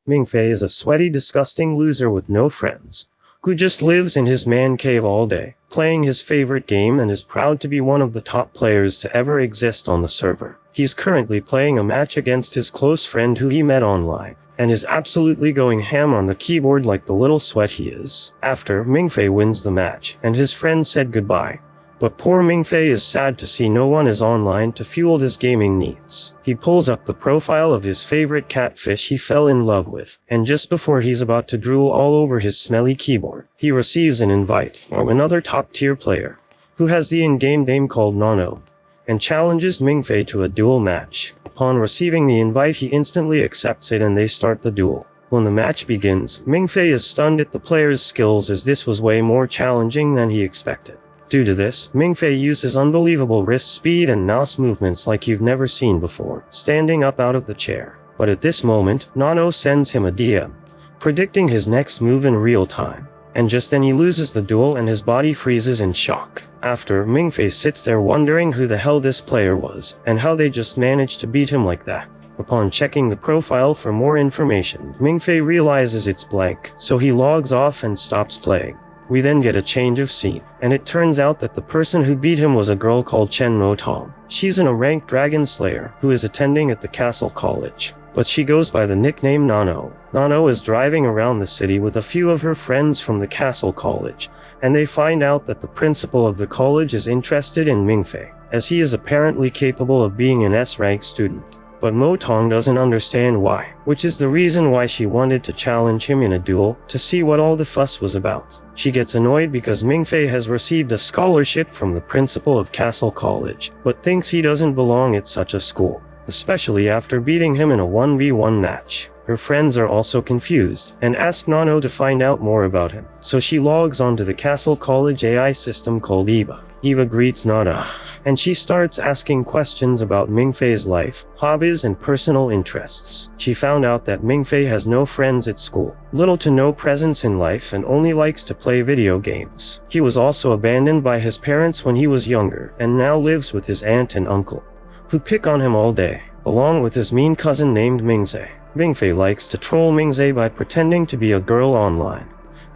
Mingfei is a sweaty, disgusting loser with no friends, who just lives in his man cave all day, playing his favorite game and is proud to be one of the top players to ever exist on the server. He's currently playing a match against his close friend who he met online, and is absolutely going ham on the keyboard like the little sweat he is. After, Mingfei wins the match, and his friend said goodbye. But poor Mingfei is sad to see no one is online to fuel his gaming needs. He pulls up the profile of his favorite catfish he fell in love with, and just before he's about to drool all over his smelly keyboard, he receives an invite from another top-tier player, who has the in-game name called Nano, and challenges Mingfei to a duel match. Upon receiving the invite, he instantly accepts it and they start the duel. When the match begins, Mingfei is stunned at the player's skills as this was way more challenging than he expected. Due to this, Mingfei uses unbelievable wrist speed and mouse movements like you've never seen before, standing up out of the chair. But at this moment, Nano sends him a DM, predicting his next move in real time. And just then he loses the duel and his body freezes in shock. After, Mingfei sits there wondering who the hell this player was, and how they just managed to beat him like that. Upon checking the profile for more information, Mingfei realizes it's blank, so he logs off and stops playing. We then get a change of scene, and it turns out that the person who beat him was a girl called Chen Motong. She's a ranked dragon slayer who is attending at the castle college, but she goes by the nickname Nano. Nano is driving around the city with a few of her friends from the castle college, and they find out that the principal of the college is interested in Mingfei, as he is apparently capable of being an S-rank student. But Motong doesn't understand why, which is the reason why she wanted to challenge him in a duel to see what all the fuss was about. She gets annoyed because Mingfei has received a scholarship from the principal of Castle College, but thinks he doesn't belong at such a school, especially after beating him in a 1v1 match. Her friends are also confused, and ask Nano to find out more about him, so she logs onto the Castle College AI system called Eva. Eva greets Nano, and she starts asking questions about Mingfei's life, hobbies, and personal interests. She found out that Mingfei has no friends at school, little to no presence in life, and only likes to play video games. He was also abandoned by his parents when he was younger, and now lives with his aunt and uncle, who pick on him all day, along with his mean cousin named Mingzei. Mingfei likes to troll Mingzei by pretending to be a girl online,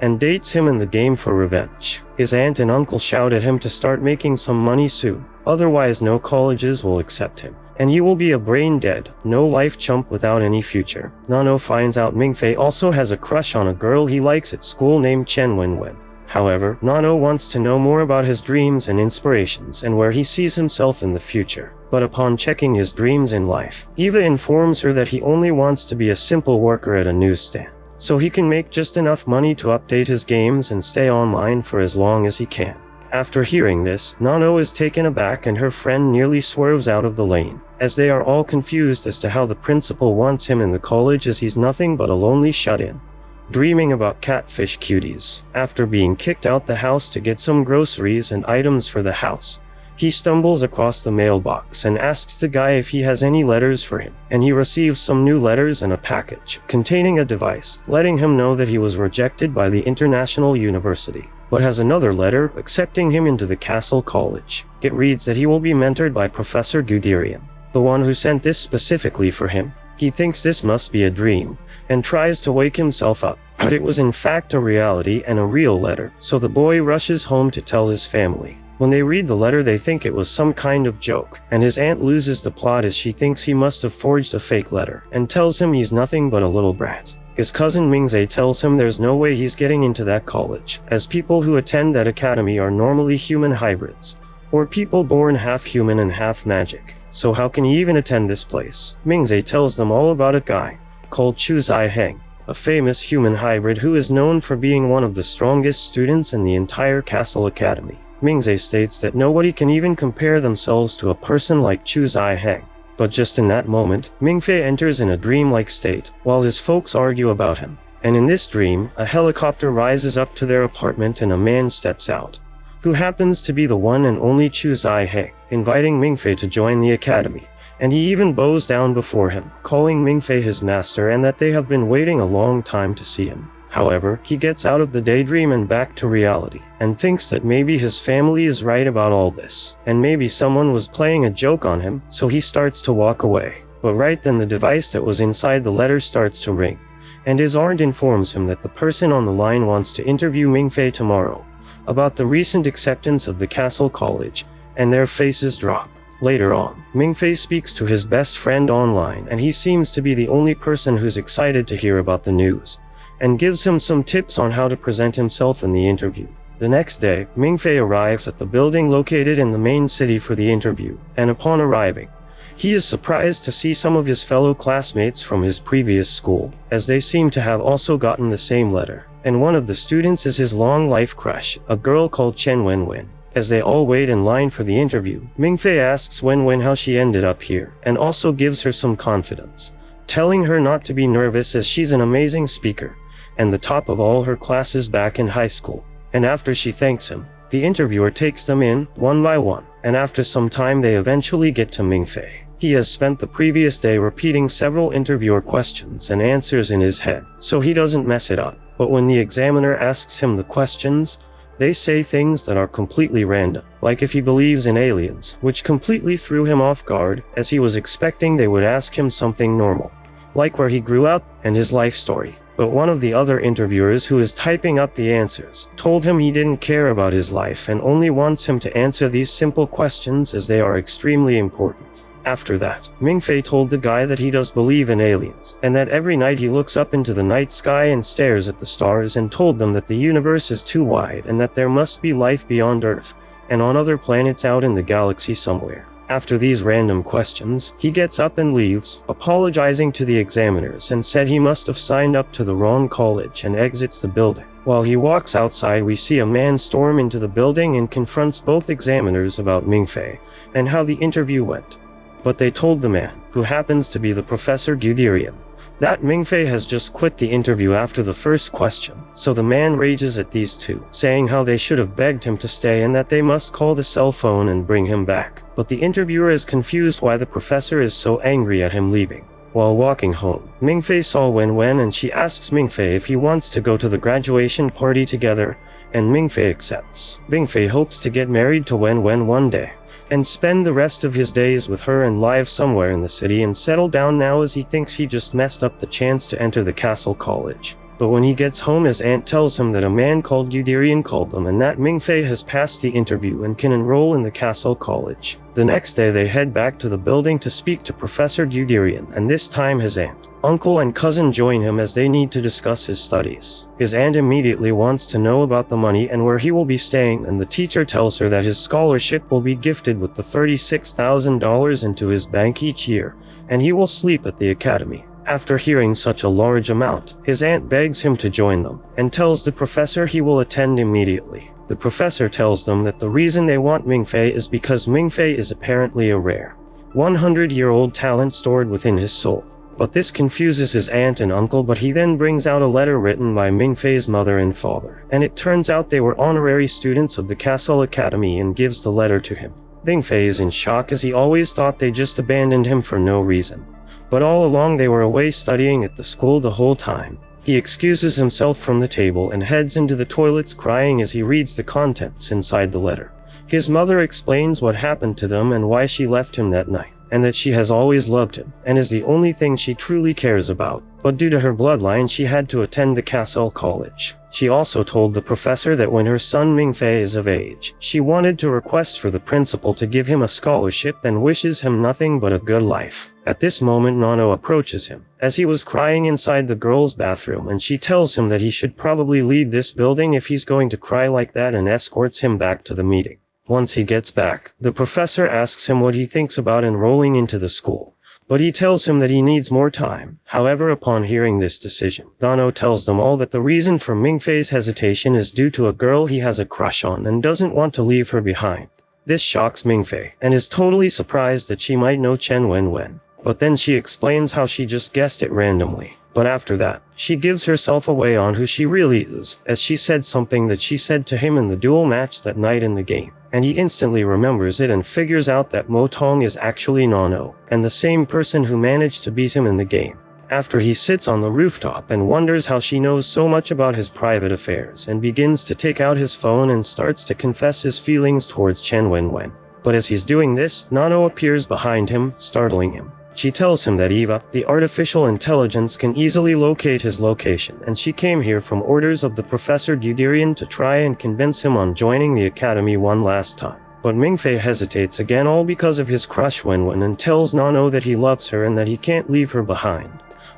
and dates him in the game for revenge. His aunt and uncle shout at him to start making some money soon, otherwise no colleges will accept him, and you will be a brain-dead, no-life chump without any future. Nano finds out Mingfei also has a crush on a girl he likes at school named Chen Wenwen. However, Nano wants to know more about his dreams and inspirations and where he sees himself in the future. But upon checking his dreams in life, Eva informs her that he only wants to be a simple worker at a newsstand, so he can make just enough money to update his games and stay online for as long as he can. After hearing this, Nano is taken aback and her friend nearly swerves out of the lane, as they are all confused as to how the principal wants him in the college as he's nothing but a lonely shut-in, dreaming about catfish cuties. After being kicked out the house to get some groceries and items for the house, he stumbles across the mailbox and asks the guy if he has any letters for him, and he receives some new letters and a package containing a device, letting him know that he was rejected by the International University, but has another letter accepting him into the Castle College. It reads that he will be mentored by Professor Guderian, the one who sent this specifically for him. He thinks this must be a dream, and tries to wake himself up, but it was in fact a reality and a real letter, so the boy rushes home to tell his family. When they read the letter, they think it was some kind of joke, and his aunt loses the plot as she thinks he must have forged a fake letter, and tells him he's nothing but a little brat. His cousin Mingzei tells him there's no way he's getting into that college, as people who attend that academy are normally human hybrids, or people born half human and half magic. So how can he even attend this place? Mingzei tells them all about a guy called Chu Zai-heng, a famous human hybrid who is known for being one of the strongest students in the entire Castle Academy. Mingzei states that nobody can even compare themselves to a person like Chu Zai-heng. But just in that moment, Mingfei enters in a dreamlike state, while his folks argue about him. And in this dream, a helicopter rises up to their apartment and a man steps out, who happens to be the one and only Chu Zai-heng, inviting Mingfei to join the academy. And he even bows down before him, calling Mingfei his master and that they have been waiting a long time to see him. However, he gets out of the daydream and back to reality, and thinks that maybe his family is right about all this, and maybe someone was playing a joke on him, so he starts to walk away. But right then the device that was inside the letter starts to ring, and his aunt informs him that the person on the line wants to interview Mingfei tomorrow about the recent acceptance of the Castle College, and their faces drop. Later on, Mingfei speaks to his best friend online, and he seems to be the only person who's excited to hear about the news, and gives him some tips on how to present himself in the interview. The next day, Mingfei arrives at the building located in the main city for the interview, and upon arriving, he is surprised to see some of his fellow classmates from his previous school, as they seem to have also gotten the same letter, and one of the students is his long-life crush, a girl called Chen Wenwen. As they all wait in line for the interview, Mingfei asks Wenwen how she ended up here, and also gives her some confidence, telling her not to be nervous as she's an amazing speaker, and the top of all her classes back in high school. And after she thanks him, the interviewer takes them in, one by one, and after some time they eventually get to Mingfei. He has spent the previous day repeating several interviewer questions and answers in his head, so he doesn't mess it up. But when the examiner asks him the questions, they say things that are completely random, like if he believes in aliens, which completely threw him off guard, as he was expecting they would ask him something normal, like where he grew up and his life story. But one of the other interviewers, who is typing up the answers, told him he didn't care about his life and only wants him to answer these simple questions as they are extremely important. After that, Mingfei told the guy that he does believe in aliens, and that every night he looks up into the night sky and stares at the stars, and told them that the universe is too wide and that there must be life beyond Earth, and on other planets out in the galaxy somewhere. After these random questions, he gets up and leaves, apologizing to the examiners and said he must have signed up to the wrong college, and exits the building. While he walks outside, we see a man storm into the building and confronts both examiners about Mingfei and how the interview went. But they told the man, who happens to be the Professor Guderian, that Mingfei has just quit the interview after the first question. So the man rages at these two, saying how they should have begged him to stay and that they must call the cell phone and bring him back. But the interviewer is confused why the professor is so angry at him leaving. While walking home, Mingfei saw Wenwen, and she asks Mingfei if he wants to go to the graduation party together, and Mingfei accepts. Mingfei hopes to get married to Wenwen one day, and spend the rest of his days with her and live somewhere in the city and settle down now, as he thinks he just messed up the chance to enter the Castle College. But when he gets home, his aunt tells him that a man called Guderian called them and that Mingfei has passed the interview and can enroll in the Castle College. The next day they head back to the building to speak to Professor Guderian, and this time his aunt, uncle and cousin join him as they need to discuss his studies. His aunt immediately wants to know about the money and where he will be staying, and the teacher tells her that his scholarship will be gifted with the $36,000 into his bank each year, and he will sleep at the academy. After hearing such a large amount, his aunt begs him to join them, and tells the professor he will attend immediately. The professor tells them that the reason they want Mingfei is because Mingfei is apparently a rare, 100-year-old talent stored within his soul. But this confuses his aunt and uncle, but he then brings out a letter written by Mingfei's mother and father, and it turns out they were honorary students of the Castle Academy, and gives the letter to him. Mingfei is in shock, as he always thought they just abandoned him for no reason. But all along they were away studying at the school the whole time. He excuses himself from the table and heads into the toilets, crying as he reads the contents inside the letter. His mother explains what happened to them and why she left him that night, and that she has always loved him, and is the only thing she truly cares about. But due to her bloodline, she had to attend the Castle College. She also told the professor that when her son Mingfei is of age, she wanted to request for the principal to give him a scholarship, and wishes him nothing but a good life. At this moment, Nano approaches him, as he was crying inside the girls' bathroom, and she tells him that he should probably leave this building if he's going to cry like that, and escorts him back to the meeting. Once he gets back, the professor asks him what he thinks about enrolling into the school, but he tells him that he needs more time. However, upon hearing this decision, Nano tells them all that the reason for Mingfei's hesitation is due to a girl he has a crush on and doesn't want to leave her behind. This shocks Mingfei, and is totally surprised that she might know Chen Wenwen. But then she explains how she just guessed it randomly. But after that, she gives herself away on who she really is, as she said something that she said to him in the duel match that night in the game. And he instantly remembers it and figures out that Mo Tong is actually Nano, and the same person who managed to beat him in the game. After he sits on the rooftop and wonders how she knows so much about his private affairs, and begins to take out his phone and starts to confess his feelings towards Chen Wenwen. But as he's doing this, Nano appears behind him, startling him. She tells him that Eva, the artificial intelligence, can easily locate his location, and she came here from orders of the Professor Guderian to try and convince him on joining the academy one last time. But Mingfei hesitates again, all because of his crush Wenwen, and tells Nano that he loves her and that he can't leave her behind,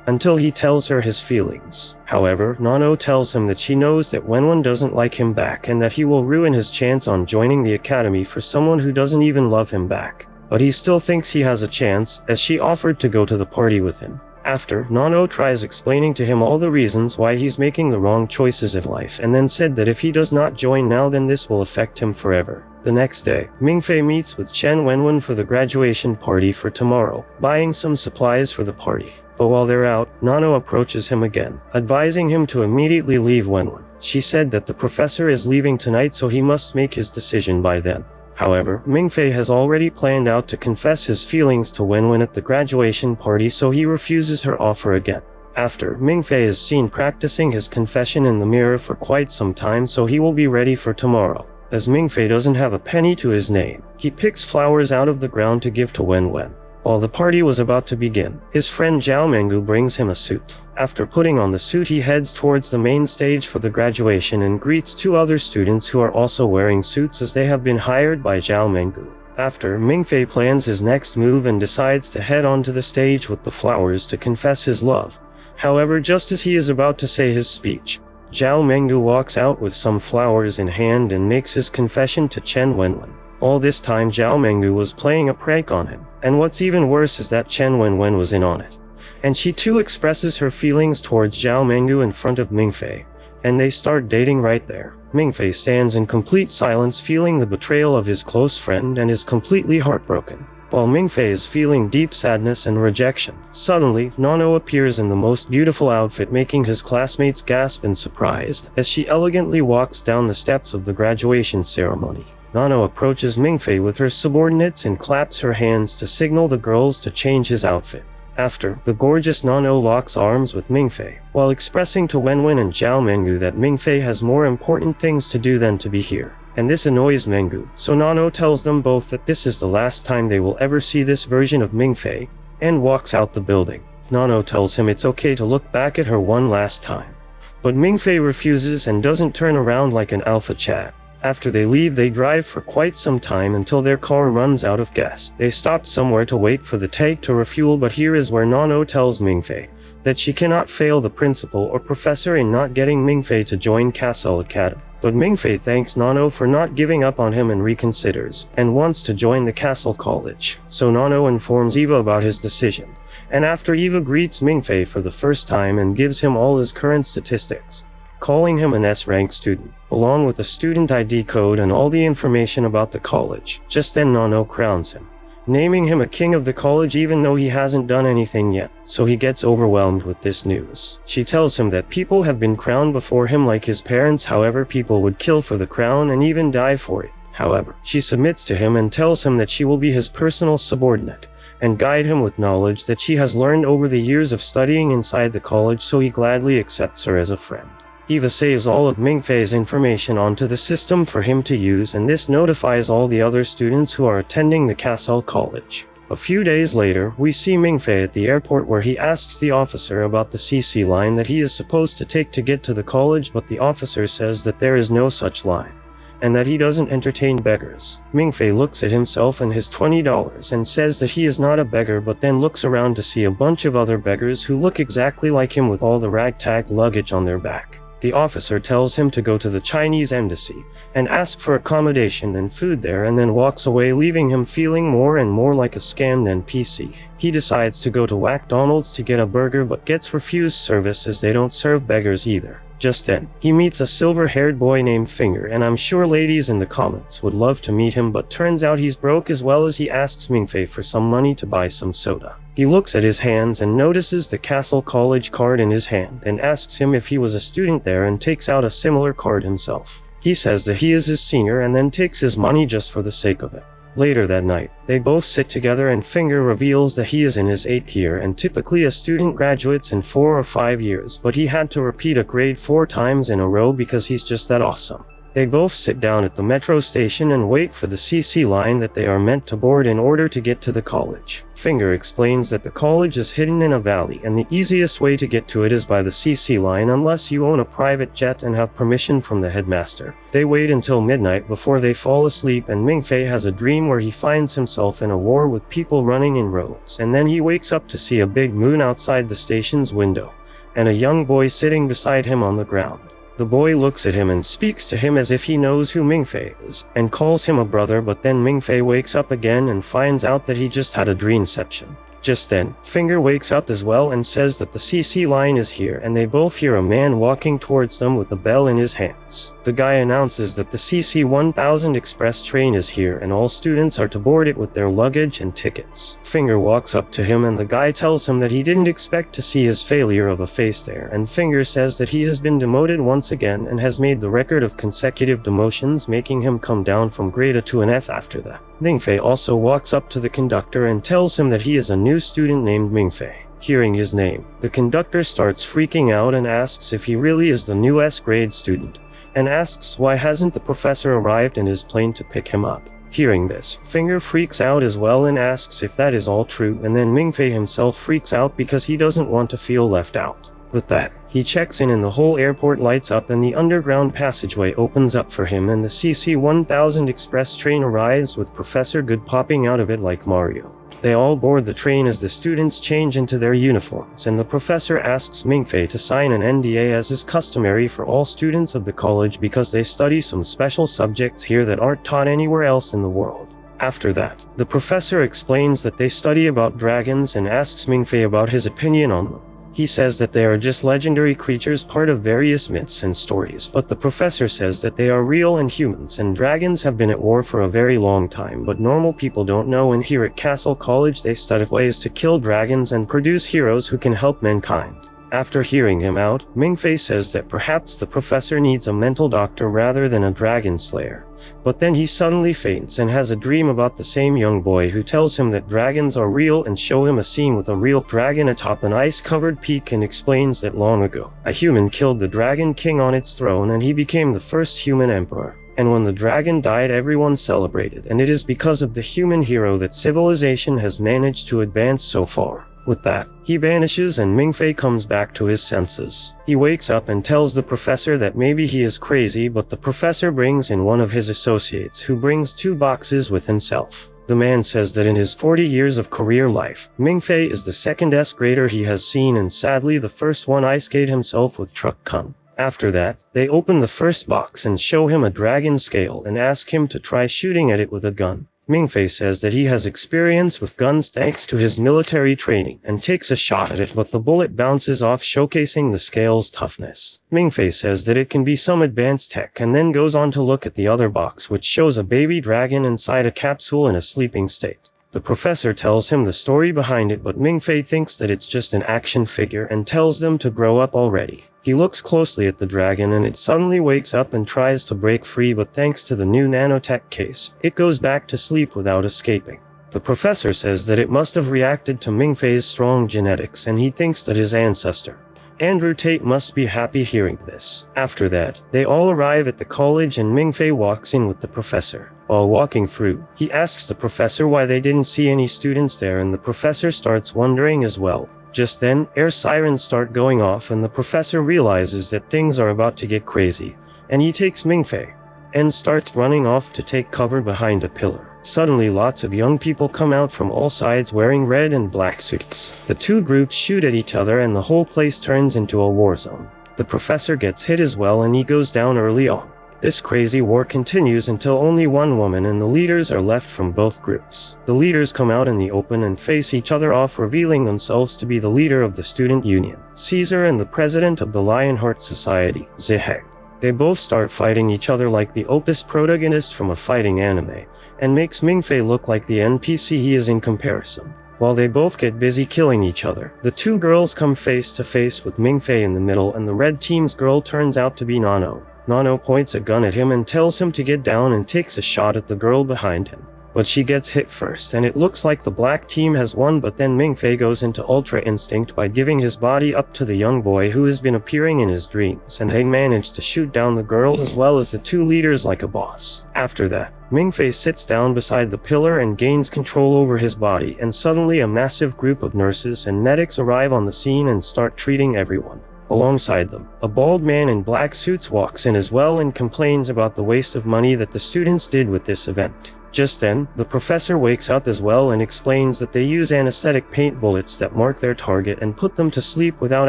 until he tells her his feelings. However, Nano tells him that she knows that Wenwen doesn't like him back and that he will ruin his chance on joining the academy for someone who doesn't even love him back. But he still thinks he has a chance, as she offered to go to the party with him. After, Nano tries explaining to him all the reasons why he's making the wrong choices in life, and then said that if he does not join now, then this will affect him forever. The next day, Mingfei meets with Chen Wenwen for the graduation party for tomorrow, buying some supplies for the party. But while they're out, Nano approaches him again, advising him to immediately leave Wenwen. She said that the professor is leaving tonight, so he must make his decision by then. However, Mingfei has already planned out to confess his feelings to Wenwen at the graduation party, so he refuses her offer again. After, Mingfei is seen practicing his confession in the mirror for quite some time, so he will be ready for tomorrow. As Mingfei doesn't have a penny to his name, he picks flowers out of the ground to give to Wenwen. While the party was about to begin, his friend Zhao Mengu brings him a suit. After putting on the suit, he heads towards the main stage for the graduation and greets two other students who are also wearing suits, as they have been hired by Zhao Mengu. After, Mingfei plans his next move and decides to head onto the stage with the flowers to confess his love. However, just as he is about to say his speech, Zhao Mengu walks out with some flowers in hand and makes his confession to Chen Wenwen. All this time Zhao Mengu was playing a prank on him, and what's even worse is that Chen Wenwen was in on it. And she too expresses her feelings towards Zhao Mengu in front of Mingfei, and they start dating right there. Mingfei stands in complete silence, feeling the betrayal of his close friend, and is completely heartbroken. While Mingfei is feeling deep sadness and rejection, suddenly, Nano appears in the most beautiful outfit, making his classmates gasp in surprise as she elegantly walks down the steps of the graduation ceremony. Nano approaches Mingfei with her subordinates and claps her hands to signal the girls to change his outfit. After, the gorgeous Nano locks arms with Mingfei, while expressing to Wenwen and Zhao Mengu that Mingfei has more important things to do than to be here. And this annoys Mengu, so Nano tells them both that this is the last time they will ever see this version of Mingfei, and walks out the building. Nano tells him it's okay to look back at her one last time. But Mingfei refuses and doesn't turn around like an alpha chat. After they leave, they drive for quite some time until their car runs out of gas. They stopped somewhere to wait for the tank to refuel, but here is where Nano tells Mingfei that she cannot fail the principal or professor in not getting Mingfei to join Castle Academy. But Mingfei thanks Nano for not giving up on him and reconsiders, and wants to join the Castle College. So Nano informs Eva about his decision, and after Eva greets Mingfei for the first time and gives him all his current statistics, calling him an S-rank student, along with a student ID code and all the information about the college. Just then Nano crowns him, naming him a king of the college even though he hasn't done anything yet, so he gets overwhelmed with this news. She tells him that people have been crowned before him like his parents, however people would kill for the crown and even die for it. However, she submits to him and tells him that she will be his personal subordinate, and guide him with knowledge that she has learned over the years of studying inside the college, so he gladly accepts her as a friend. Eva saves all of Mingfei's information onto the system for him to use, and this notifies all the other students who are attending the Castle College. A few days later, we see Mingfei at the airport, where he asks the officer about the CC line that he is supposed to take to get to the college, but the officer says that there is no such line, and that he doesn't entertain beggars. Mingfei looks at himself and his $20 and says that he is not a beggar, but then looks around to see a bunch of other beggars who look exactly like him with all the ragtag luggage on their back. The officer tells him to go to the Chinese embassy and ask for accommodation and food there, and then walks away, leaving him feeling more and more like a scammed NPC. He decides to go to McDonald's to get a burger, but gets refused service as they don't serve beggars either. Just then, he meets a silver-haired boy named Finger, and I'm sure ladies in the comments would love to meet him, but turns out he's broke, as well as he asks Mingfei for some money to buy some soda. He looks at his hands and notices the Castle College card in his hand, and asks him if he was a student there, and takes out a similar card himself. He says that he is his senior and then takes his money just for the sake of it. Later that night, they both sit together and Finger reveals that he is in his 8th year, and typically a student graduates in 4 or 5 years, but he had to repeat a grade 4 times in a row because he's just that awesome. They both sit down at the metro station and wait for the CC line that they are meant to board in order to get to the college. Finger explains that the college is hidden in a valley and the easiest way to get to it is by the CC line unless you own a private jet and have permission from the headmaster. They wait until midnight before they fall asleep, and Mingfei has a dream where he finds himself in a war with people running in rows, and then he wakes up to see a big moon outside the station's window and a young boy sitting beside him on the ground. The boy looks at him and speaks to him as if he knows who Mingfei is, and calls him a brother, but then Mingfei wakes up again and finds out that he just had a dreamception. Just then, Finger wakes up as well and says that the CC line is here, and they both hear a man walking towards them with a bell in his hands. The guy announces that the CC 1000 express train is here and all students are to board it with their luggage and tickets. Finger walks up to him and the guy tells him that he didn't expect to see his failure of a face there, and Finger says that he has been demoted once again and has made the record of consecutive demotions, making him come down from grade A to an F after that. Mingfei also walks up to the conductor and tells him that he is a new student named Mingfei. Hearing his name, the conductor starts freaking out and asks if he really is the new S-grade student, and asks why hasn't the professor arrived in his plane to pick him up. Hearing this, Finger freaks out as well and asks if that is all true, and then Mingfei himself freaks out because he doesn't want to feel left out. With that, he checks in and the whole airport lights up and the underground passageway opens up for him and the CC 1000 express train arrives with Professor Good popping out of it like Mario. They all board the train as the students change into their uniforms, and the professor asks Mingfei to sign an NDA as is customary for all students of the college because they study some special subjects here that aren't taught anywhere else in the world. After that, the professor explains that they study about dragons and asks Mingfei about his opinion on them. He says that they are just legendary creatures, part of various myths and stories, but the professor says that they are real and humans, and dragons have been at war for a very long time, but normal people don't know, and here at Castle College they study ways to kill dragons and produce heroes who can help mankind. After hearing him out, Mingfei says that perhaps the professor needs a mental doctor rather than a dragon slayer. But then he suddenly faints and has a dream about the same young boy who tells him that dragons are real and show him a scene with a real dragon atop an ice-covered peak and explains that long ago, a human killed the Dragon King on its throne and he became the first human emperor. And when the dragon died, everyone celebrated, and it is because of the human hero that civilization has managed to advance so far. With that, he vanishes and Mingfei comes back to his senses. He wakes up and tells the professor that maybe he is crazy, but the professor brings in one of his associates who brings 2 boxes with himself. The man says that in his 40 years of career life, Mingfei is the second S-grader he has seen and sadly the first one ice-skate himself with Truck Kun. After that, they open the first box and show him a dragon scale and ask him to try shooting at it with a gun. Mingfei says that he has experience with guns thanks to his military training and takes a shot at it, but the bullet bounces off, showcasing the scale's toughness. Mingfei says that it can be some advanced tech and then goes on to look at the other box, which shows a baby dragon inside a capsule in a sleeping state. The professor tells him the story behind it, but Mingfei thinks that it's just an action figure and tells them to grow up already. He looks closely at the dragon and it suddenly wakes up and tries to break free, but thanks to the new nanotech case, it goes back to sleep without escaping. The professor says that it must have reacted to Mingfei's strong genetics and he thinks that his ancestor, Andrew Tate, must be happy hearing this. After that, they all arrive at the college and Mingfei walks in with the professor. While walking through, he asks the professor why they didn't see any students there, and the professor starts wondering as well. Just then, air sirens start going off and the professor realizes that things are about to get crazy, and he takes Mingfei and starts running off to take cover behind a pillar. Suddenly lots of young people come out from all sides wearing red and black suits. The 2 groups shoot at each other and the whole place turns into a war zone. The professor gets hit as well and he goes down early on. This crazy war continues until only one woman and the leaders are left from both groups. The leaders come out in the open and face each other off, revealing themselves to be the leader of the student union, Caesar, and the president of the Lionheart Society, Ziheg. They both start fighting each other like the Opus protagonist from a fighting anime, and makes Mingfei look like the NPC he is in comparison. While they both get busy killing each other, the 2 girls come face to face with Mingfei in the middle, and the red team's girl turns out to be Nano. Nano points a gun at him and tells him to get down and takes a shot at the girl behind him. But she gets hit first, and it looks like the black team has won, but then Mingfei goes into Ultra Instinct by giving his body up to the young boy who has been appearing in his dreams, and they manage to shoot down the girl as well as the two leaders like a boss. After that, Mingfei sits down beside the pillar and gains control over his body, and suddenly a massive group of nurses and medics arrive on the scene and start treating everyone. Alongside them, a bald man in black suits walks in as well and complains about the waste of money that the students did with this event. Just then, the professor wakes up as well and explains that they use anesthetic paint bullets that mark their target and put them to sleep without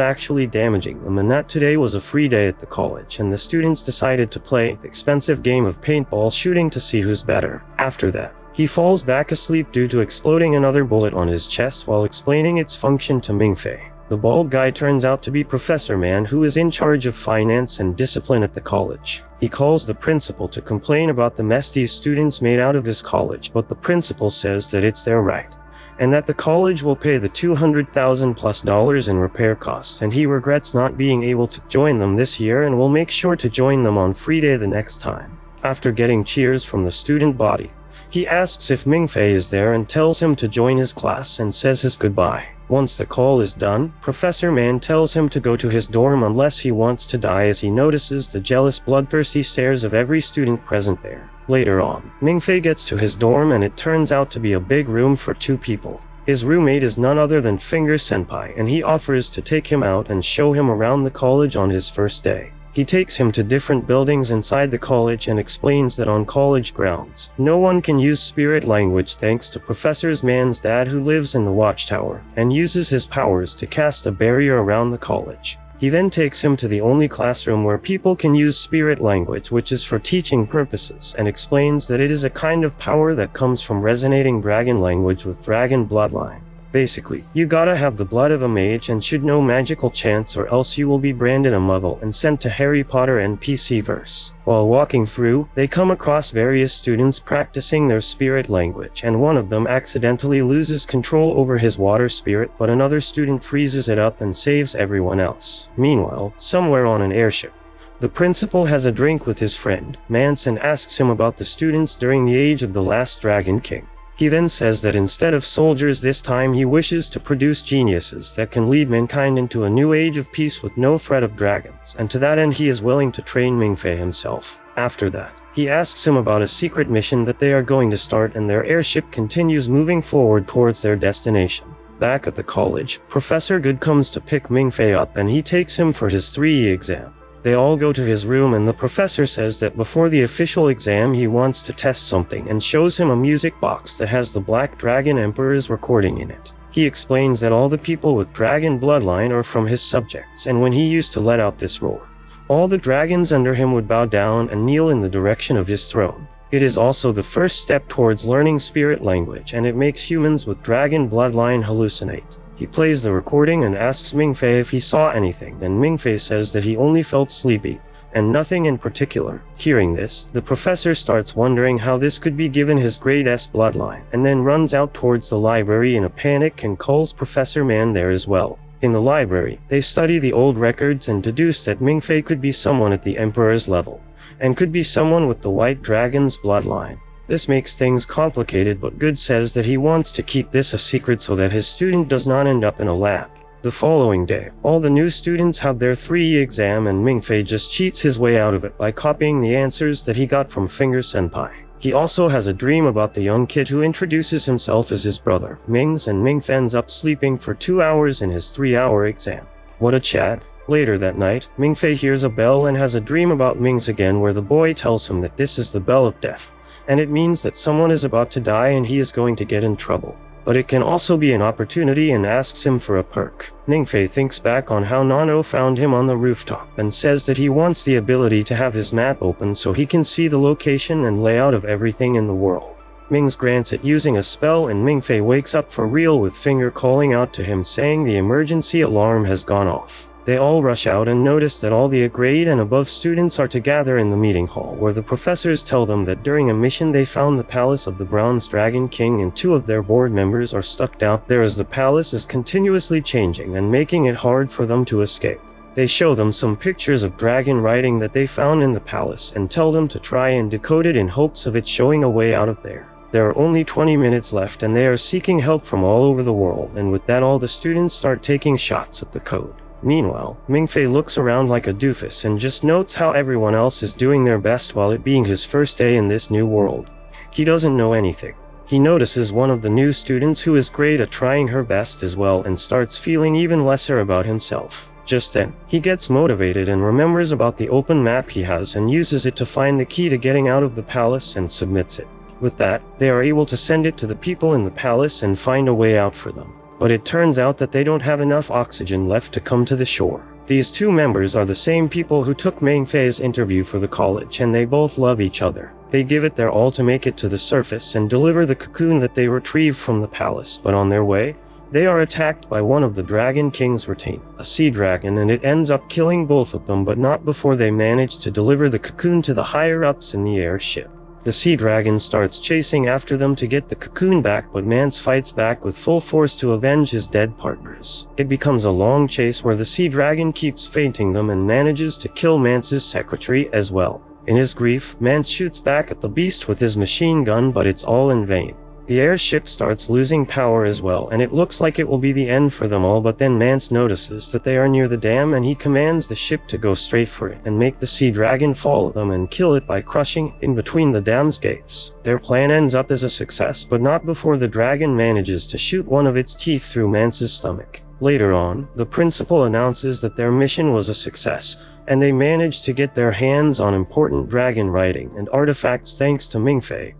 actually damaging them, and that today was a free day at the college and the students decided to play an expensive game of paintball shooting to see who's better. After that, he falls back asleep due to exploding another bullet on his chest while explaining its function to Mingfei. The bald guy turns out to be Professor Man, who is in charge of finance and discipline at the college. He calls the principal to complain about the mess these students made out of his college, but the principal says that it's their right, and that the college will pay the $200,000+ in repair costs, and he regrets not being able to join them this year and will make sure to join them on free day the next time. After getting cheers from the student body, he asks if Mingfei is there and tells him to join his class and says his goodbye. Once the call is done, Professor Man tells him to go to his dorm unless he wants to die, as he notices the jealous, bloodthirsty stares of every student present there. Later on, Mingfei gets to his dorm and it turns out to be a big room for two people. His roommate is none other than Finger Senpai, and he offers to take him out and show him around the college on his first day. He takes him to different buildings inside the college and explains that on college grounds, no one can use spirit language thanks to Professor Man's dad, who lives in the watchtower, and uses his powers to cast a barrier around the college. He then takes him to the only classroom where people can use spirit language, which is for teaching purposes, and explains that it is a kind of power that comes from resonating dragon language with dragon bloodline. Basically, you gotta have the blood of a mage and should know magical chants, or else you will be branded a muggle and sent to Harry Potter NPC verse. While walking through, they come across various students practicing their spirit language, and one of them accidentally loses control over his water spirit, but another student freezes it up and saves everyone else. Meanwhile, somewhere on an airship, the principal has a drink with his friend, Mance, and asks him about the students during the age of the last Dragon King. He then says that instead of soldiers this time he wishes to produce geniuses that can lead mankind into a new age of peace with no threat of dragons, and to that end he is willing to train Mingfei himself. After that, he asks him about a secret mission that they are going to start, and their airship continues moving forward towards their destination. Back at the college, Professor Good comes to pick Mingfei up and he takes him for his 3E exam. They all go to his room and the professor says that before the official exam he wants to test something and shows him a music box that has the Black Dragon Emperor's recording in it. He explains that all the people with dragon bloodline are from his subjects, and when he used to let out this roar, all the dragons under him would bow down and kneel in the direction of his throne. It is also the first step towards learning spirit language, and it makes humans with dragon bloodline hallucinate. He plays the recording and asks Mingfei if he saw anything, and Mingfei says that he only felt sleepy, and nothing in particular. Hearing this, the professor starts wondering how this could be given his grade S bloodline, and then runs out towards the library in a panic and calls Professor Man there as well. In the library, they study the old records and deduce that Mingfei could be someone at the Emperor's level, and could be someone with the White Dragon's bloodline. This makes things complicated, but Good says that he wants to keep this a secret so that his student does not end up in a lab. The following day, all the new students have their 3E exam and Mingfei just cheats his way out of it by copying the answers that he got from Finger Senpai. He also has a dream about the young kid who introduces himself as his brother, Mings, and Mingfei ends up sleeping for 2 hours in his 3-hour exam. What a chat. Later that night, Mingfei hears a bell and has a dream about Mings again, where the boy tells him that this is the bell of death, and it means that someone is about to die and he is going to get in trouble. But it can also be an opportunity and asks him for a perk. Mingfei thinks back on how Nano found him on the rooftop and says that he wants the ability to have his map open so he can see the location and layout of everything in the world. Mings grants it using a spell, and Mingfei wakes up for real with Finger calling out to him saying the emergency alarm has gone off. They all rush out and notice that all the grade and above students are together in the meeting hall, where the professors tell them that during a mission they found the palace of the Bronze Dragon King and 2 of their board members are stuck down there as the palace is continuously changing and making it hard for them to escape. They show them some pictures of dragon writing that they found in the palace and tell them to try and decode it in hopes of it showing a way out of there. There are only 20 minutes left and they are seeking help from all over the world, and with that all the students start taking shots at the code. Meanwhile, Mingfei looks around like a doofus and just notes how everyone else is doing their best while it being his first day in this new world. He doesn't know anything. He notices one of the new students who is great at trying her best as well and starts feeling even lesser about himself. Just then, he gets motivated and remembers about the open map he has and uses it to find the key to getting out of the palace and submits it. With that, they are able to send it to the people in the palace and find a way out for them. But it turns out that they don't have enough oxygen left to come to the shore. These two members are the same people who took Mingfei's interview for the college, and they both love each other. They give it their all to make it to the surface and deliver the cocoon that they retrieved from the palace, but on their way, they are attacked by one of the Dragon King's retained, a sea dragon, and it ends up killing both of them, but not before they manage to deliver the cocoon to the higher-ups in the airship. The sea dragon starts chasing after them to get the cocoon back, but Mance fights back with full force to avenge his dead partners. It becomes a long chase where the sea dragon keeps fainting them and manages to kill Mance's secretary as well. In his grief, Mance shoots back at the beast with his machine gun, but it's all in vain. The airship starts losing power as well, and it looks like it will be the end for them all, but then Mance notices that they are near the dam and he commands the ship to go straight for it and make the sea dragon follow them and kill it by crushing in between the dam's gates. Their plan ends up as a success, but not before the dragon manages to shoot one of its teeth through Mance's stomach. Later on, the principal announces that their mission was a success, and they managed to get their hands on important dragon writing and artifacts thanks to Mingfei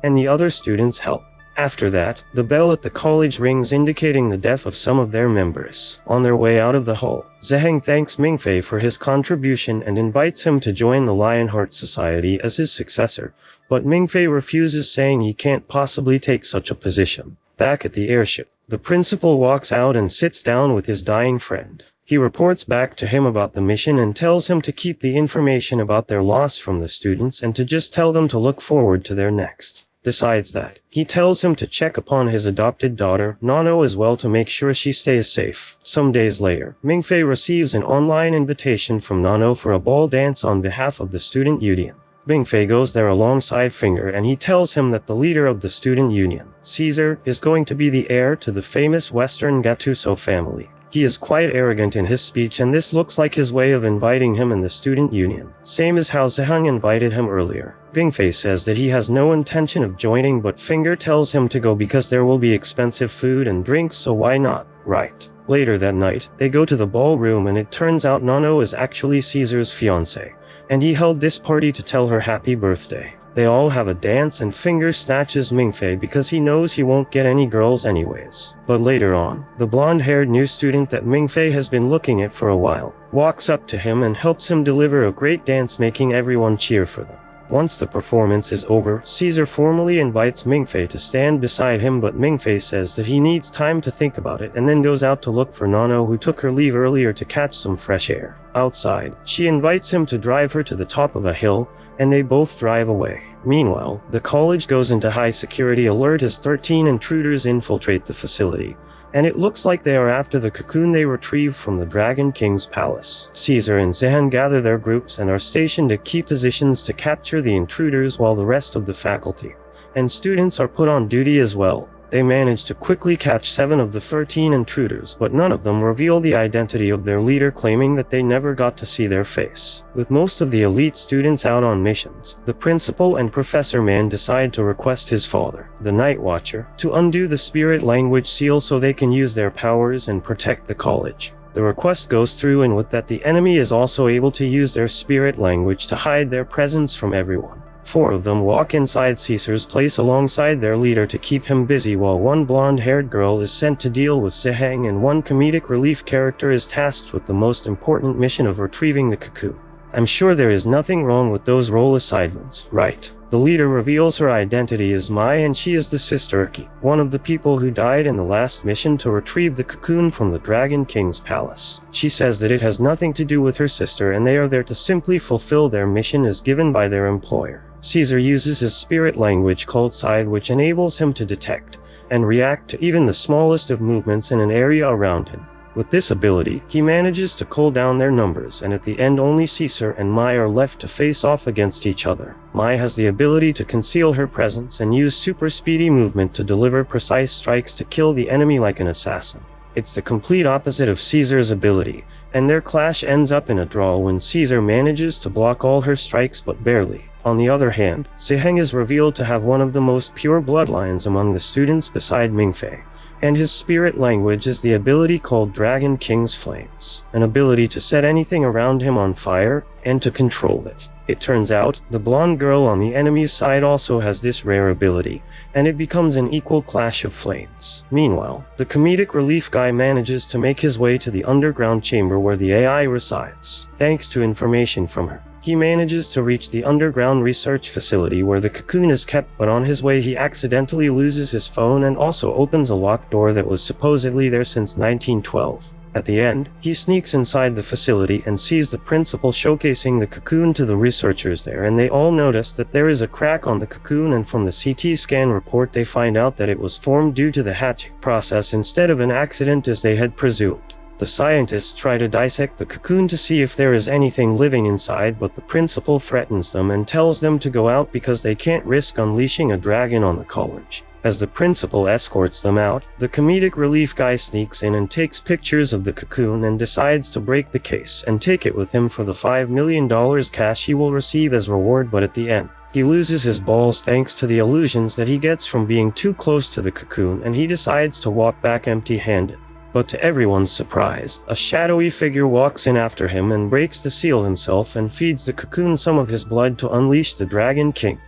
and the other students' help. After that, the bell at the college rings indicating the death of some of their members. On their way out of the hall, Zheng thanks Mingfei for his contribution and invites him to join the Lionheart Society as his successor, but Mingfei refuses, saying he can't possibly take such a position. Back at the airship, the principal walks out and sits down with his dying friend. He reports back to him about the mission and tells him to keep the information about their loss from the students and to just tell them to look forward to their next. Besides that, he tells him to check upon his adopted daughter, Nano, as well to make sure she stays safe. Some days later, Mingfei receives an online invitation from Nano for a ball dance on behalf of the student union. Mingfei goes there alongside Finger and he tells him that the leader of the student union, Caesar, is going to be the heir to the famous Western Gattuso family. He is quite arrogant in his speech, and this looks like his way of inviting him in the student union, same as how Zheng invited him earlier. Mingfei says that he has no intention of joining, but Finger tells him to go because there will be expensive food and drinks, so why not, right? Later that night, they go to the ballroom and it turns out Nano is actually Caesar's fiancé, and he held this party to tell her happy birthday. They all have a dance and Finger snatches Mingfei because he knows he won't get any girls anyways. But later on, the blonde-haired new student that Mingfei has been looking at for a while walks up to him and helps him deliver a great dance, making everyone cheer for them. Once the performance is over, Caesar formally invites Mingfei to stand beside him, but Mingfei says that he needs time to think about it and then goes out to look for Nano, who took her leave earlier to catch some fresh air. Outside, she invites him to drive her to the top of a hill, and they both drive away. Meanwhile, the college goes into high security alert as 13 intruders infiltrate the facility, and it looks like they are after the cocoon they retrieved from the Dragon King's palace. Caesar and Zheng gather their groups and are stationed at key positions to capture the intruders, while the rest of the faculty and students are put on duty as well. They manage to quickly catch 7 of the 13 intruders, but none of them reveal the identity of their leader, claiming that they never got to see their face. With most of the elite students out on missions, the principal and Professor Man decide to request his father, the Night Watcher, to undo the spirit language seal so they can use their powers and protect the college. The request goes through, and with that the enemy is also able to use their spirit language to hide their presence from everyone. 4 of them walk inside Caesar's place alongside their leader to keep him busy, while one blonde-haired girl is sent to deal with Zheng and one comedic relief character is tasked with the most important mission of retrieving the cocoon. I'm sure there is nothing wrong with those role assignments, right? The leader reveals her identity as Mai, and she is the Sister Iki, one of the people who died in the last mission to retrieve the cocoon from the Dragon King's palace. She says that it has nothing to do with her sister and they are there to simply fulfill their mission as given by their employer. Caesar uses his spirit language called Scythe, which enables him to detect and react to even the smallest of movements in an area around him. With this ability, he manages to cull down their numbers, and at the end only Caesar and Mai are left to face off against each other. Mai has the ability to conceal her presence and use super speedy movement to deliver precise strikes to kill the enemy like an assassin. It's the complete opposite of Caesar's ability, and their clash ends up in a draw when Caesar manages to block all her strikes but barely. On the other hand, Zheng is revealed to have one of the most pure bloodlines among the students beside Mingfei, and his spirit language is the ability called Dragon King's Flames, an ability to set anything around him on fire and to control it. It turns out, the blonde girl on the enemy's side also has this rare ability, and it becomes an equal clash of flames. Meanwhile, the comedic relief guy manages to make his way to the underground chamber where the AI resides. Thanks to information from her, he manages to reach the underground research facility where the cocoon is kept, but on his way he accidentally loses his phone and also opens a locked door that was supposedly there since 1912. At the end, he sneaks inside the facility and sees the principal showcasing the cocoon to the researchers there, and they all notice that there is a crack on the cocoon, and from the CT scan report they find out that it was formed due to the hatching process instead of an accident as they had presumed. The scientists try to dissect the cocoon to see if there is anything living inside, but the principal threatens them and tells them to go out because they can't risk unleashing a dragon on the college. As the principal escorts them out, the comedic relief guy sneaks in and takes pictures of the cocoon and decides to break the case and take it with him for the $5 million cash he will receive as reward, but at the end, he loses his balls thanks to the illusions that he gets from being too close to the cocoon, and he decides to walk back empty-handed. But to everyone's surprise, a shadowy figure walks in after him and breaks the seal himself and feeds the cocoon some of his blood to unleash the Dragon King.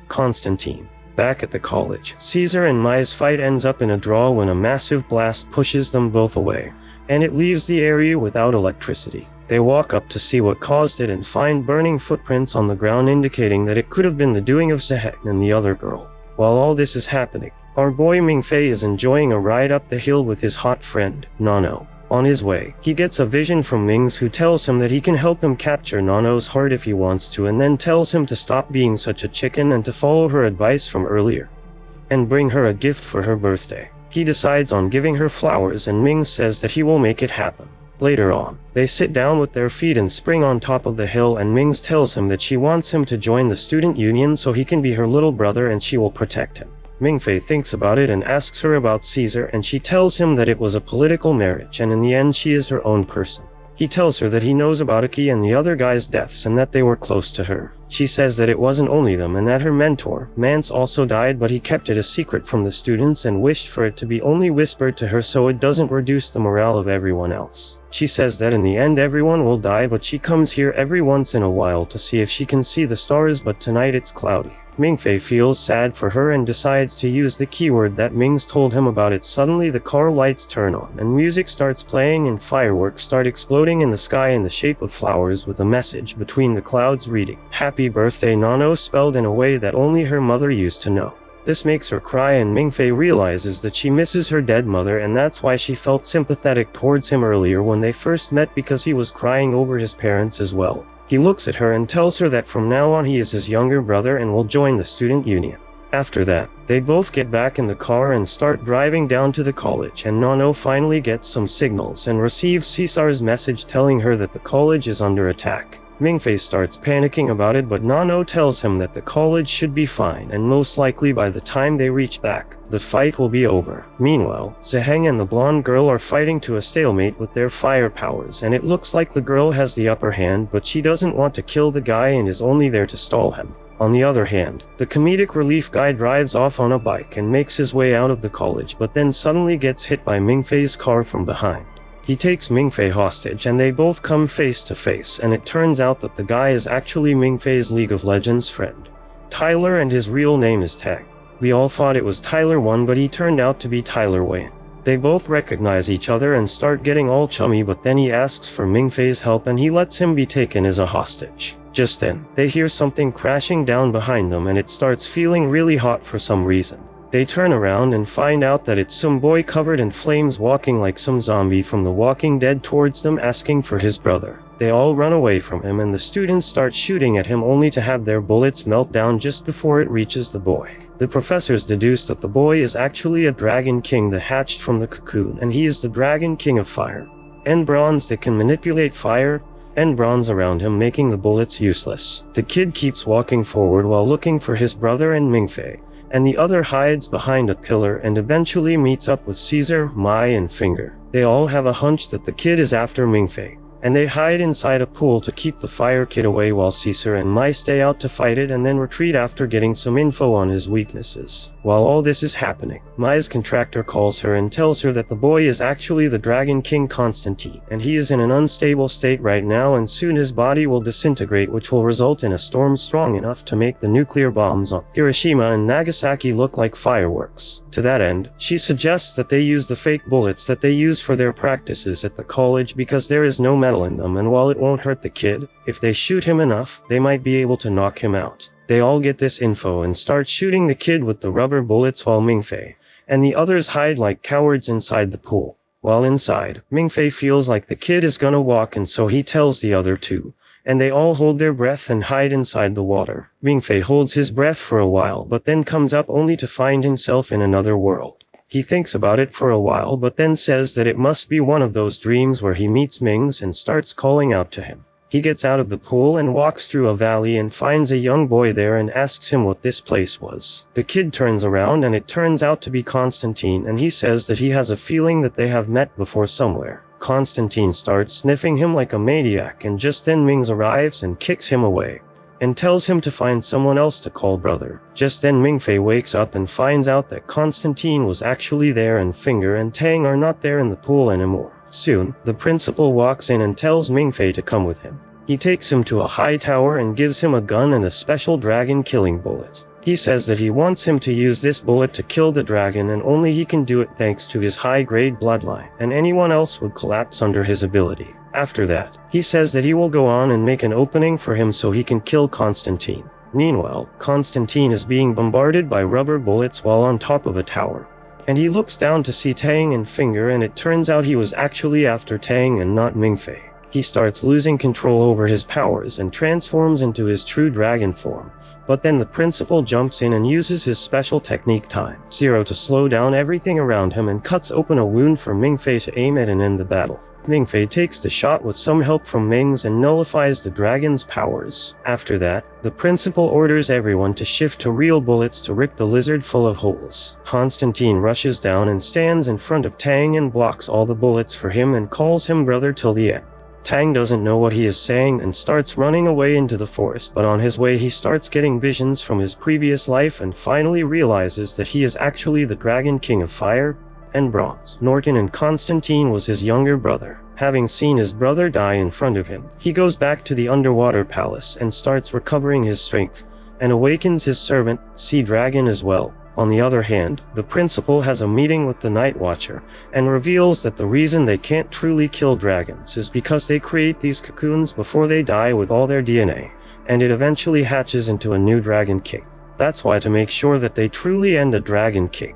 Constantine. Back at the college, Caesar and Mai's fight ends up in a draw when a massive blast pushes them both away, and it leaves the area without electricity. They walk up to see what caused it and find burning footprints on the ground indicating that it could have been the doing of Zheng and the other girl. While all this is happening, our boy Mingfei is enjoying a ride up the hill with his hot friend, Nano. On his way, he gets a vision from Mings who tells him that he can help him capture Nano's heart if he wants to, and then tells him to stop being such a chicken and to follow her advice from earlier and bring her a gift for her birthday. He decides on giving her flowers, and Mings says that he will make it happen. Later on, they sit down with their feet and spring on top of the hill, and Mings tells him that she wants him to join the student union so he can be her little brother and she will protect him. Mingfei thinks about it and asks her about Caesar, and she tells him that it was a political marriage and in the end she is her own person. He tells her that he knows about Aki and the other guy's deaths and that they were close to her. She says that it wasn't only them and that her mentor, Mance, also died, but he kept it a secret from the students and wished for it to be only whispered to her so it doesn't reduce the morale of everyone else. She says that in the end everyone will die, but she comes here every once in a while to see if she can see the stars, but tonight it's cloudy. Mingfei feels sad for her and decides to use the keyword that Mings told him about. It suddenly the car lights turn on and music starts playing and fireworks start exploding in the sky in the shape of flowers with a message between the clouds reading, "Happy birthday Nano," spelled in a way that only her mother used to know. This makes her cry, and Mingfei realizes that she misses her dead mother, and that's why she felt sympathetic towards him earlier when they first met, because he was crying over his parents as well. He looks at her and tells her that from now on he is his younger brother and will join the student union. After that, they both get back in the car and start driving down to the college, and Nano finally gets some signals and receives Caesar's message telling her that the college is under attack. Mingfei starts panicking about it, but Nano tells him that the college should be fine and most likely by the time they reach back, the fight will be over. Meanwhile, Zheng and the blonde girl are fighting to a stalemate with their fire powers, and it looks like the girl has the upper hand, but she doesn't want to kill the guy and is only there to stall him. On the other hand, the comedic relief guy drives off on a bike and makes his way out of the college, but then suddenly gets hit by Mingfei's car from behind. He takes Mingfei hostage and they both come face to face, and it turns out that the guy is actually Mingfei's League of Legends friend, Tyler, and his real name is Tang. We all thought it was Tyler 1, but he turned out to be Tyler Wayne. They both recognize each other and start getting all chummy, but then he asks for Mingfei's help and he lets him be taken as a hostage. Just then, they hear something crashing down behind them and it starts feeling really hot for some reason. They turn around and find out that it's some boy covered in flames walking like some zombie from The Walking Dead towards them, asking for his brother. They all run away from him and the students start shooting at him, only to have their bullets melt down just before it reaches the boy. The professors deduce that the boy is actually a Dragon King that hatched from the cocoon, and he is the Dragon King of Fire. and bronze that can manipulate fire, and bronze around him, making the bullets useless. The kid keeps walking forward while looking for his brother and Mingfei, and the other hides behind a pillar and eventually meets up with Caesar, Mai, and Finger. They all have a hunch that the kid is after Mingfei, and they hide inside a pool to keep the fire kid away while Caesar and Mai stay out to fight it and then retreat after getting some info on his weaknesses. While all this is happening, Mai's contractor calls her and tells her that the boy is actually the Dragon King Constantine, and he is in an unstable state right now and soon his body will disintegrate, which will result in a storm strong enough to make the nuclear bombs on Hiroshima and Nagasaki look like fireworks. To that end, she suggests that they use the fake bullets that they use for their practices at the college because there is no metal in them, and while it won't hurt the kid, if they shoot him enough, they might be able to knock him out. They all get this info and start shooting the kid with the rubber bullets while Mingfei and the others hide like cowards inside the pool. While inside, Mingfei feels like the kid is gonna walk, and so he tells the other two, and they all hold their breath and hide inside the water. Mingfei holds his breath for a while but then comes up only to find himself in another world. He thinks about it for a while but then says that it must be one of those dreams where he meets Mings and starts calling out to him. He gets out of the pool and walks through a valley and finds a young boy there and asks him what this place was. The kid turns around and it turns out to be Constantine, and he says that he has a feeling that they have met before somewhere. Constantine starts sniffing him like a maniac, and just then Mings arrives and kicks him away and tells him to find someone else to call brother. Just then Mingfei wakes up and finds out that Constantine was actually there and Finger and Tang are not there in the pool anymore. Soon, the principal walks in and tells Mingfei to come with him. He takes him to a high tower and gives him a gun and a special dragon killing bullet. He says that he wants him to use this bullet to kill the dragon, and only he can do it thanks to his high-grade bloodline, and anyone else would collapse under his ability. After that, he says that he will go on and make an opening for him so he can kill Constantine. Meanwhile, Constantine is being bombarded by rubber bullets while on top of a tower, and he looks down to see Tang and Finger, and it turns out he was actually after Tang and not Mingfei. He starts losing control over his powers and transforms into his true dragon form, but then the principal jumps in and uses his special technique Time Zero to slow down everything around him and cuts open a wound for Mingfei to aim at and end the battle. Mingfei takes the shot with some help from Mings and nullifies the dragon's powers. After that, the principal orders everyone to shift to real bullets to rip the lizard full of holes. Constantine rushes down and stands in front of Tang and blocks all the bullets for him and calls him brother till the end. Tang doesn't know what he is saying and starts running away into the forest, but on his way he starts getting visions from his previous life and finally realizes that he is actually the Dragon King of Fire and Bronze. Norton and Constantine was his younger brother. Having seen his brother die in front of him, he goes back to the underwater palace and starts recovering his strength, and awakens his servant, Sea Dragon, as well. On the other hand, the principal has a meeting with the Night Watcher, and reveals that the reason they can't truly kill dragons is because they create these cocoons before they die with all their DNA, and it eventually hatches into a new Dragon King. That's why, to make sure that they truly end a Dragon King,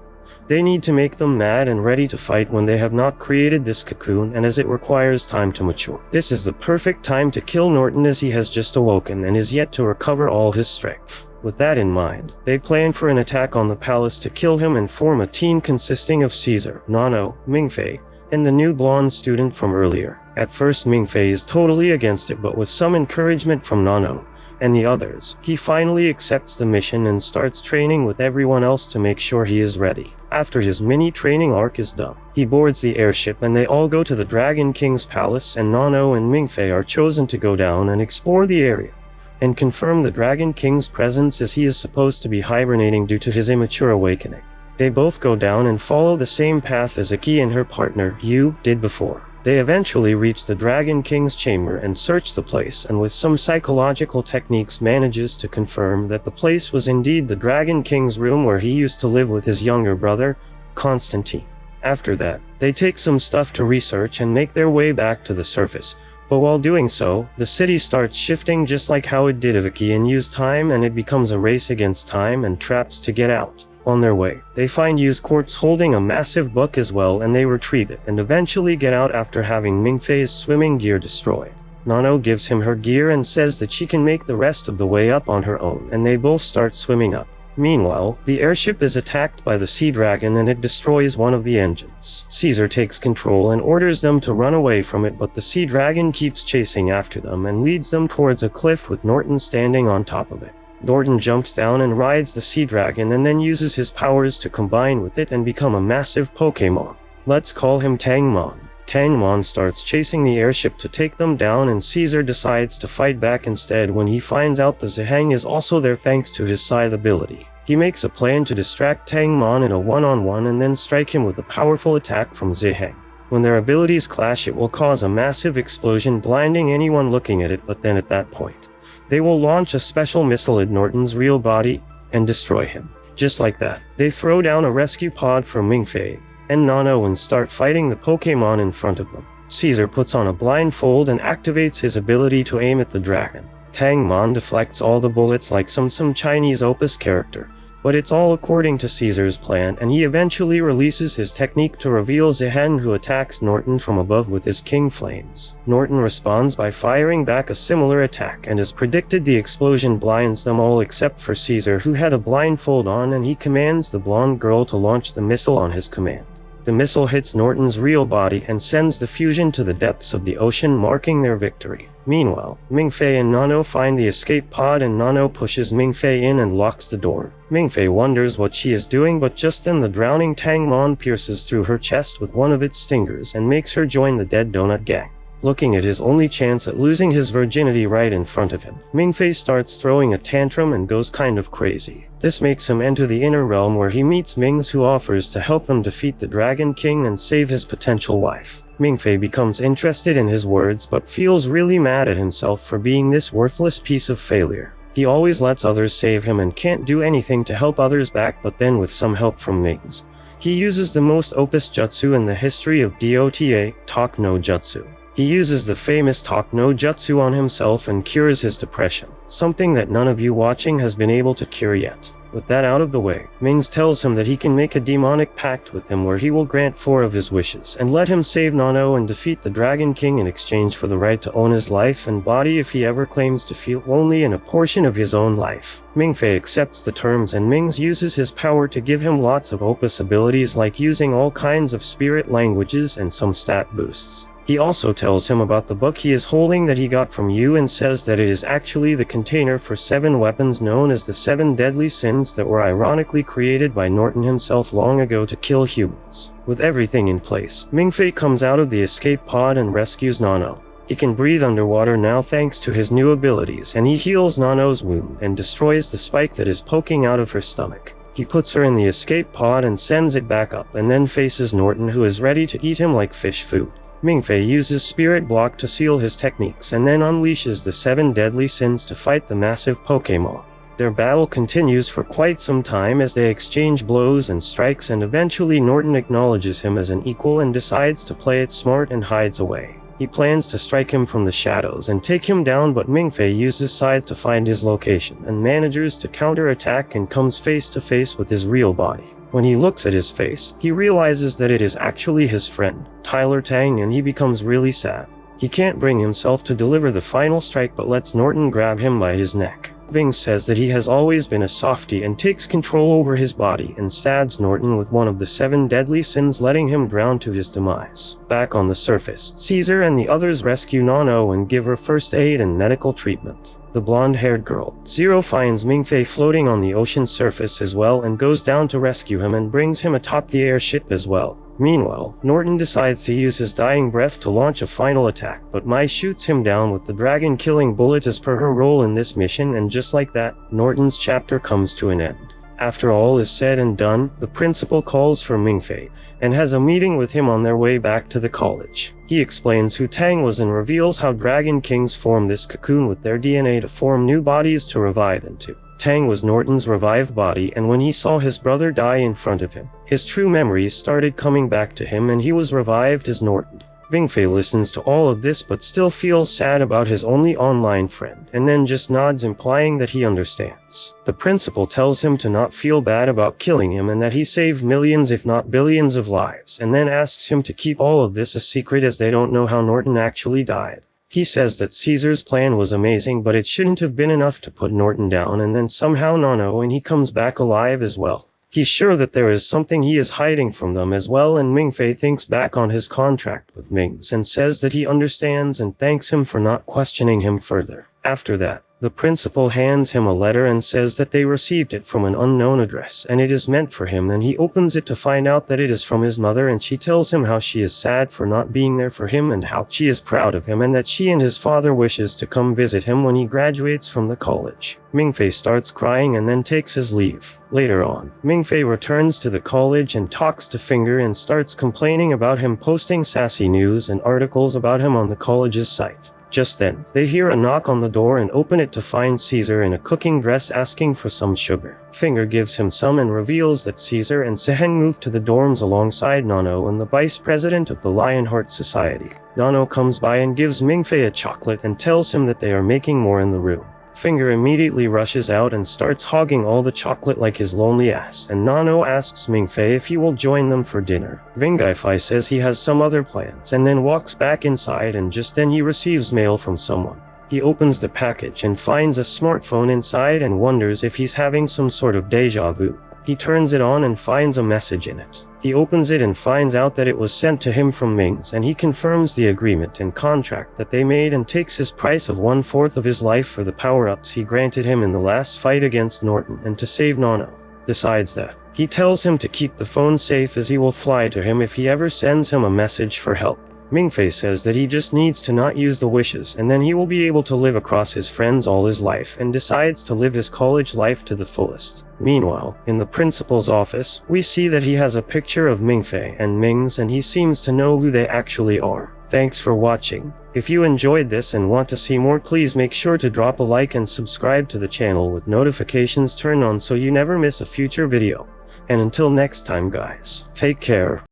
they need to make them mad and ready to fight when they have not created this cocoon, and as it requires time to mature. This is the perfect time to kill Norton, as he has just awoken and is yet to recover all his strength. With that in mind, they plan for an attack on the palace to kill him and form a team consisting of Caesar, Nano, Mingfei, and the new blonde student from earlier. At first Mingfei is totally against it, but with some encouragement from Nano and the others, he finally accepts the mission and starts training with everyone else to make sure he is ready. After his mini training arc is done, he boards the airship and they all go to the Dragon King's palace, and Nano and Mingfei are chosen to go down and explore the area and confirm the Dragon King's presence, as he is supposed to be hibernating due to his immature awakening. They both go down and follow the same path as Aki and her partner, Yu, did before. They eventually reach the Dragon King's chamber and search the place, and with some psychological techniques manages to confirm that the place was indeed the Dragon King's room where he used to live with his younger brother, Constantine. After that, they take some stuff to research and make their way back to the surface. But while doing so, the city starts shifting just like how it did Iviki and use time, and it becomes a race against time and traps to get out. On their way, they find Yu's corpse holding a massive book as well, and they retrieve it and eventually get out after having Mingfei's swimming gear destroyed. Nano gives him her gear and says that she can make the rest of the way up on her own, and they both start swimming up. Meanwhile, the airship is attacked by the Sea Dragon and it destroys one of the engines. Caesar takes control and orders them to run away from it, but the Sea Dragon keeps chasing after them and leads them towards a cliff with Norton standing on top of it. Norton jumps down and rides the Sea Dragon and then uses his powers to combine with it and become a massive Pokémon. Let's call him Tangmon. Tangmon starts chasing the airship to take them down, and Caesar decides to fight back instead when he finds out the Zihang is also there thanks to his scythe ability. He makes a plan to distract Tangmon in a one-on-one and then strike him with a powerful attack from Zihang. When their abilities clash, it will cause a massive explosion, blinding anyone looking at it, but then at that point, they will launch a special missile at Norton's real body and destroy him. Just like that, they throw down a rescue pod for Mingfei and Nano and start fighting the Pokémon in front of them. Caesar puts on a blindfold and activates his ability to aim at the dragon. Tangmon deflects all the bullets like some Chinese Opus character, but it's all according to Caesar's plan, and he eventually releases his technique to reveal Zihang, who attacks Norton from above with his King Flames. Norton responds by firing back a similar attack, and as predicted, the explosion blinds them all except for Caesar, who had a blindfold on, and he commands the blonde girl to launch the missile on his command. The missile hits Norton's real body and sends the fusion to the depths of the ocean, marking their victory. Meanwhile, Mingfei and Nano find the escape pod, and Nano pushes Mingfei in and locks the door. Mingfei wonders what she is doing, but just then the drowning Tangmon pierces through her chest with one of its stingers and makes her join the Dead Donut Gang. Looking at his only chance at losing his virginity right in front of him, Mingfei starts throwing a tantrum and goes kind of crazy. This makes him enter the inner realm, where he meets Mings, who offers to help him defeat the Dragon King and save his potential wife. Mingfei becomes interested in his words but feels really mad at himself for being this worthless piece of failure. He always lets others save him and can't do anything to help others back, but then with some help from Mings, he uses the most opus jutsu in the history of DOTA, Talk no Jutsu. He uses the famous Talk no Jutsu on himself and cures his depression, something that none of you watching has been able to cure yet. With that out of the way, Mings tells him that he can make a demonic pact with him where he will grant 4 of his wishes and let him save Nano and defeat the Dragon King in exchange for the right to own his life and body if he ever claims to feel lonely in a portion of his own life. Mingfei accepts the terms, and Mings uses his power to give him lots of opus abilities, like using all kinds of spirit languages and some stat boosts. He also tells him about the book he is holding that he got from you, and says that it is actually the container for 7 weapons known as the 7 Deadly Sins that were ironically created by Norton himself long ago to kill humans. With everything in place, Mingfei comes out of the escape pod and rescues Nano. He can breathe underwater now thanks to his new abilities, and he heals Nano's wound and destroys the spike that is poking out of her stomach. He puts her in the escape pod and sends it back up, and then faces Norton, who is ready to eat him like fish food. Mingfei uses Spirit Block to seal his techniques and then unleashes the 7 Deadly Sins to fight the massive Pokémon. Their battle continues for quite some time as they exchange blows and strikes, and eventually Norton acknowledges him as an equal and decides to play it smart and hides away. He plans to strike him from the shadows and take him down, but Mingfei uses Scythe to find his location and manages to counter-attack and comes face to face with his real body. When he looks at his face, he realizes that it is actually his friend, Tyler Tang, and he becomes really sad. He can't bring himself to deliver the final strike but lets Norton grab him by his neck. Ving says that he has always been a softie and takes control over his body and stabs Norton with one of the 7 Deadly Sins, letting him drown to his demise. Back on the surface, Caesar and the others rescue Nano and give her first aid and medical treatment. The blonde-haired girl, Zero, finds Mingfei floating on the ocean's surface as well and goes down to rescue him and brings him atop the airship as well. Meanwhile, Norton decides to use his dying breath to launch a final attack, but Mai shoots him down with the dragon-killing bullet as per her role in this mission, and just like that, Norton's chapter comes to an end. After all is said and done, the principal calls for Mingfei and has a meeting with him on their way back to the college. He explains who Tang was and reveals how Dragon Kings form this cocoon with their DNA to form new bodies to revive into. Tang was Norton's revived body, and when he saw his brother die in front of him, his true memories started coming back to him and he was revived as Norton. Mingfei listens to all of this but still feels sad about his only online friend, and then just nods, implying that he understands. The principal tells him to not feel bad about killing him and that he saved millions if not billions of lives, and then asks him to keep all of this a secret as they don't know how Norton actually died. He says that Caesar's plan was amazing, but it shouldn't have been enough to put Norton down, and then somehow Nano and he comes back alive as well. He's sure that there is something he is hiding from them as well, and Mingfei thinks back on his contract with Mings and says that he understands and thanks him for not questioning him further. After that, the principal hands him a letter and says that they received it from an unknown address and it is meant for him. Then he opens it to find out that it is from his mother, and she tells him how she is sad for not being there for him and how she is proud of him and that she and his father wishes to come visit him when he graduates from the college. Mingfei starts crying and then takes his leave. Later on, Mingfei returns to the college and talks to Finger and starts complaining about him posting sassy news and articles about him on the college's site. Just then, they hear a knock on the door and open it to find Caesar in a cooking dress asking for some sugar. Finger gives him some and reveals that Caesar and Sehen moved to the dorms alongside Nano and the vice president of the Lionheart Society. Nano comes by and gives Mingfei a chocolate and tells him that they are making more in the room. Finger immediately rushes out and starts hogging all the chocolate like his lonely ass, and Nano asks Mingfei if he will join them for dinner. Vingaifai says he has some other plans and then walks back inside, and just then he receives mail from someone. He opens the package and finds a smartphone inside and wonders if he's having some sort of deja vu. He turns it on and finds a message in it. He opens it and finds out that it was sent to him from Mings, and he confirms the agreement and contract that they made and takes his price of 1/4 of his life for the power-ups he granted him in the last fight against Norton and to save Nano. Besides that, he tells him to keep the phone safe as he will fly to him if he ever sends him a message for help. Mingfei says that he just needs to not use the wishes and then he will be able to live across his friends all his life, and decides to live his college life to the fullest. Meanwhile, in the principal's office, we see that he has a picture of Mingfei and Mings and he seems to know who they actually are. Thanks for watching. If you enjoyed this and want to see more, please make sure to drop a like and subscribe to the channel with notifications turned on so you never miss a future video. And until next time guys, take care.